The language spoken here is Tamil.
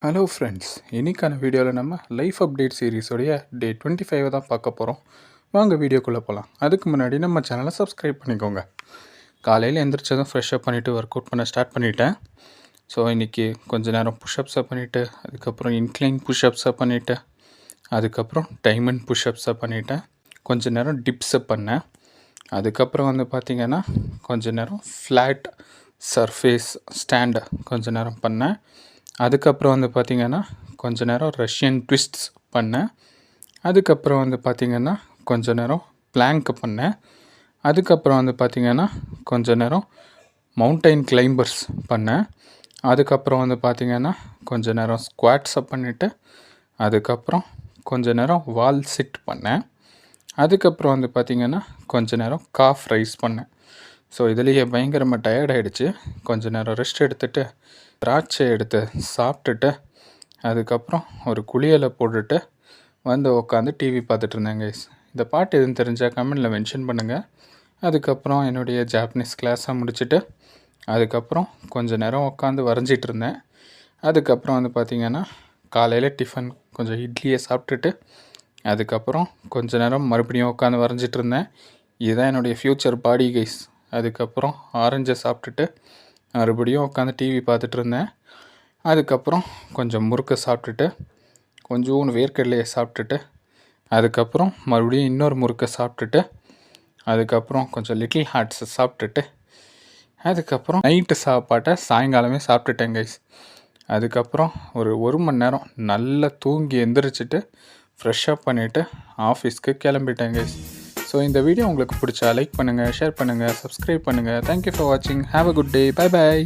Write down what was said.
ஹலோ ஃப்ரெண்ட்ஸ், இன்னைக்கான வீடியோவில் நம்ம லைஃப் அப்டேட் சீரிஸோடைய டே 25 தான் பார்க்க போகிறோம். வாங்க வீடியோக்குள்ளே போகலாம். அதுக்கு முன்னாடி நம்ம சேனலை சப்ஸ்கிரைப் பண்ணிக்கோங்க. காலையில் எந்திரிச்சதும் ஃப்ரெஷ்அப் பண்ணிவிட்டு ஒர்க் அவுட் பண்ண ஸ்டார்ட் பண்ணிட்டேன். ஸோ இன்றைக்கி கொஞ்ச நேரம் புஷ்அப்ஸை பண்ணிவிட்டு, அதுக்கப்புறம் இன்க்ளைன் புஷ்அப்ஸை பண்ணிவிட்டு, அதுக்கப்புறம் டைமண்ட் புஷ்அப்ஸை பண்ணிவிட்டேன். கொஞ்ச நேரம் டிப்ஸை பண்ணேன். அதுக்கப்புறம் வந்து பார்த்திங்கன்னா கொஞ்ச நேரம் ஃப்ளாட் சர்ஃபேஸ் ஸ்டாண்டை கொஞ்ச நேரம் பண்ணேன். அதுக்கப்புறம் வந்து பார்த்திங்கன்னா கொஞ்ச நேரம் ரஷ்யன் ட்விஸ்ட்ஸ் பண்ணேன். அதுக்கப்புறம் வந்து பார்த்திங்கன்னா கொஞ்ச நேரம் பிளாங்க் பண்ணேன். அதுக்கப்புறம் வந்து பார்த்திங்கன்னா கொஞ்ச நேரம் மவுண்டைன் கிளைம்பர்ஸ் பண்ணேன். அதுக்கப்புறம் வந்து பார்த்திங்கன்னா கொஞ்ச நேரம் ஸ்குவாட்ஸை பண்ணிவிட்டு, அதுக்கப்புறம் கொஞ்ச நேரம் வால் சிட் பண்ணேன். அதுக்கப்புறம் வந்து பார்த்திங்கன்னா கொஞ்ச நேரம் காஃப் ரைஸ் பண்ணேன். ஸோ இதுலேயே பயங்கரமாக டயர்ட் ஆகிடுச்சு. கொஞ்ச நேரம் ரெஸ்ட் எடுத்துகிட்டு திராட்சை எடுத்து சாப்பிட்டுட்டு, அதுக்கப்புறம் ஒரு குளியலை போட்டுட்டு வந்து உட்காந்து டிவி பார்த்துட்டு இருந்தேன் கைஸ். இந்த பாட்டு எதுவும் தெரிஞ்சால் கமெண்டில் மென்ஷன் பண்ணுங்கள். அதுக்கப்புறம் என்னுடைய ஜாப்பனீஸ் கிளாஸை முடிச்சுட்டு, அதுக்கப்புறம் கொஞ்சம் நேரம் உட்காந்து வரைஞ்சிட்டு இருந்தேன். அதுக்கப்புறம் வந்து பார்த்திங்கன்னா காலையில் டிஃபன் கொஞ்சம் இட்லியை சாப்பிட்டுட்டு, அதுக்கப்புறம் கொஞ்ச நேரம் மறுபடியும் உட்காந்து வரைஞ்சிட்டு இருந்தேன். இதுதான் என்னுடைய ஃப்யூச்சர் பாடி கைஸ். அதுக்கப்புறம் ஆரஞ்சை சாப்பிட்டுட்டு மறுபடியும் உட்காந்து டிவி பார்த்துட்டு இருந்தேன். அதுக்கப்புறம் கொஞ்சம் முறுக்கை சாப்பிட்டுட்டு, கொஞ்சோண்டு வேர்க்கடலையை சாப்பிட்டுட்டு, அதுக்கப்புறம் மறுபடியும் இன்னொரு முறுக்கை சாப்பிட்டுட்டு, அதுக்கப்புறம் கொஞ்சம் லிட்டில் ஹார்ட்ஸை சாப்பிட்டுட்டு, அதுக்கப்புறம் நைட்டு சாப்பாட்டை சாயங்காலமே சாப்பிட்டுட்டேன் கைஸ். அதுக்கப்புறம் ஒரு மணி நேரம் நல்லா தூங்கி எந்திரிச்சிட்டு ஃப்ரெஷ்அப் பண்ணிவிட்டு ஆஃபீஸ்க்கு கிளம்பிட்டேன் கைஸ். ஸோ இந்த வீடியோ உங்களுக்கு பிடிச்சா லைக் பண்ணுங்கள், ஷேர் பண்ணுங்கள், சப்ஸ்கிரைப் பண்ணுங்கள். தேங்க்யூ ஃபார் வாட்சிங். Have a good day. Bye bye.